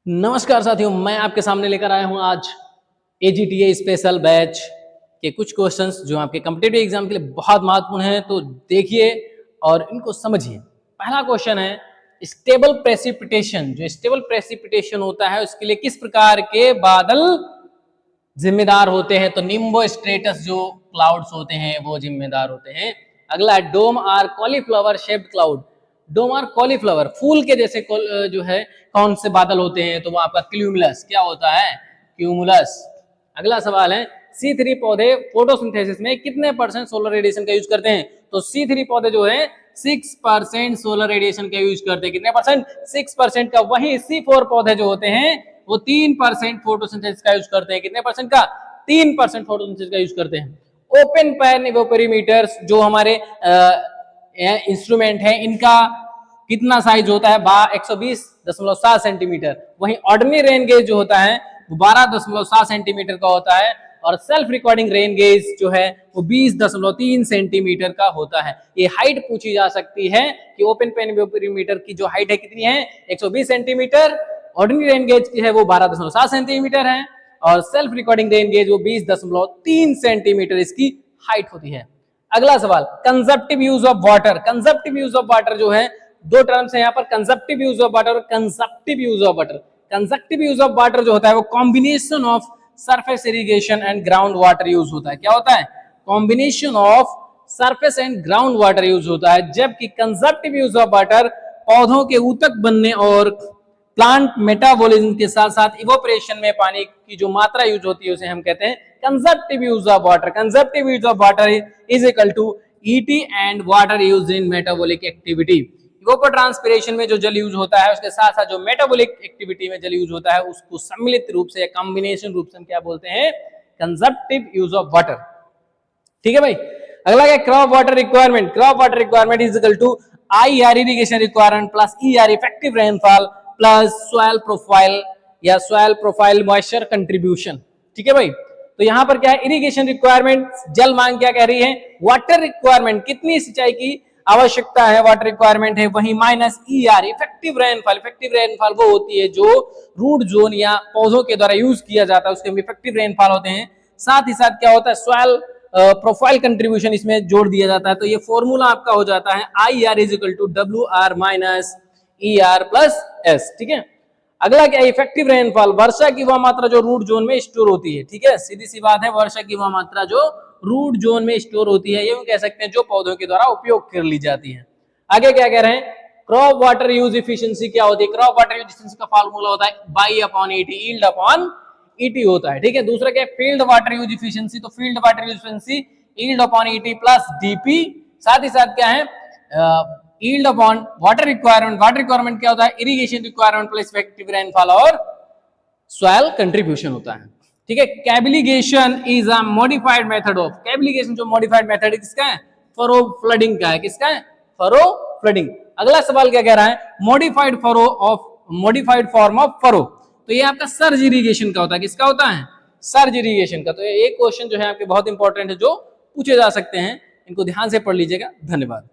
नमस्कार साथियों, मैं आपके सामने लेकर आया हूं आज AGTA स्पेशल बैच के कुछ क्वेश्चंस जो आपके कॉम्पिटिटिव एग्जाम के लिए बहुत महत्वपूर्ण हैं। तो देखिए और इनको समझिए। पहला क्वेश्चन है, स्टेबल प्रेसिपिटेशन। जो स्टेबल प्रेसिपिटेशन होता है उसके लिए किस प्रकार के बादल जिम्मेदार होते हैं? तो निम्बो स्ट्रेटस जो क्लाउड्स होते हैं वो जिम्मेदार होते हैं। अगला है dome or cauliflower shaped cloud. Dome or cauliflower, फूल के जैसे जो है कौन से बादल होते हैं? तो वो आपका क्यूमुलस। क्या होता है? क्यूमुलस। अगला सवाल है, C3 पौधे फोटोसिंथेसिस में कितने % सोलर रेडिएशन का यूज करते हैं? तो C3 पौधे जो है 6% सोलर रेडिएशन का यूज करते हैं। कितने परसेंट? 6% का। वही C4 पौधे जो होते हैं वो 3% फोटोसिंथेसिस का यूज करते हैं। कितने परसेंट का? 3% फोटोसिंथेसिस का यूज करते हैं। ओपन पैन इवेपोरीमीटर्स जो हमारे इंस्ट्रूमेंट है, इनका कितना साइज होता है? 120.7 सेंटीमीटर। वहीं ऑर्डिनरी रेन गेज जो होता है वो 12.7 सेंटीमीटर का होता है और सेल्फ रिकॉर्डिंग रेन गेज जो है वो 20.3 सेंटीमीटर का होता है। ये हाइट पूछी जा सकती है कि ओपन पेन इवेपोरीमीटर की जो हाइट है कितनी है? 120 सेंटीमीटर। ऑर्डिनरी रेन गेज की है वो 12.7 सेंटीमीटर है और सेल्फ रिकॉर्डिंग रेन गेज वो 20.3 सेंटीमीटर इसकी हाइट होती है। अगला सवाल, consumptive use of water. Consumptive use of water जो है, दो टर्म्स है यहाँ पर, कंजप्टिव यूज ऑफ वाटर और consumptive use of water. Consumptive use of water जो होता है वो combination of surface irrigation and ground water use होता है। क्या होता है? Combination of surface and ground water use होता है। जबकि कंजप्टिव यूज ऑफ वाटर पौधों के ऊतक बनने और प्लांट मेटाबॉलिज्म के साथ साथ इवोपरेशन में पानी की जो मात्रा यूज होती है उसे हम कहते हैं consumptive use of water. Consumptive use of water is equal to ET and water use in metabolic activity. Evapotranspiration में जो जल यूज होता है उसके साथ साथ जो मेटाबॉलिक एक्टिविटी में जल यूज होता है उसको सम्मिलित रूप से या कॉम्बिनेशन रूप से हम क्या बोलते हैं? Consumptive use of water. ठीक है भाई। अगला क्या? Crop water requirement. Crop water requirement is equal to IR irrigation requirement plus ER effective rainfall plus soil profile या सॉइल प्रोफाइल मॉइस्चर कंट्रीब्यूशन। ठीक है भाई। तो यहां पर क्या है? इरिगेशन रिक्वायरमेंट, जल मांग क्या कह रही है? वाटर रिक्वायरमेंट, कितनी सिंचाई की आवश्यकता है, वाटर रिक्वायरमेंट है। वही minus ER effective rainfall. Effective rainfall वो होती है जो रूट जोन या पौधों के द्वारा यूज किया जाता है, उसके इफेक्टिव रेनफॉल होते हैं। साथ ही साथ क्या होता है? सॉइल प्रोफाइल कंट्रीब्यूशन इसमें जोड़ दिया जाता है। तो ये फॉर्मूला आपका हो जाता है IR is equal to WR minus ER plus S। ठीक है। अगला क्या? इफेक्टिव रेनफॉल, वर्षा की वह मात्रा जो रूट जोन में स्टोर होती है। ठीक है, सीधी सी बात है, वर्षा की वह मात्रा जो रूट जोन में स्टोर होती है, ये कह सकते हैं जो पौधों के द्वारा उपयोग कर ली जाती है। आगे क्या कह रहे हैं? क्रॉप वाटर यूज इफिशियंसी क्या होती है? क्रॉप वाटर यूज इफिशियंसी का फॉर्मूला होता है by upon ET, yield upon ET होता है। ठीक है। दूसरा क्या है? Field water use efficiency. तो field water use efficiency yield upon ET plus DP। साथ ही साथ क्या है? Yield upon water requirement. Water requirement क्या होता है? Irrigation requirement plus effective rainfall और सॉइल कंट्रीब्यूशन होता है। ठीक है। Cablegation is a modified method of, कैबिलिगेशन जो मॉडिफाइड मेथड है किसका है? फरो फ्लडिंग का है। किसका है? Furrow flooding. अगला सवाल क्या कह रहा है? Modified furrow of, modified form of furrow. तो ये आपका सर्ज इरिगेशन का होता है। किसका होता है? सर्ज इरिगेशन का। तो ये क्वेश्चन जो है आपके बहुत इंपॉर्टेंट है, जो पूछे जा सकते हैं। इनको ध्यान से पढ़ लीजिएगा। धन्यवाद।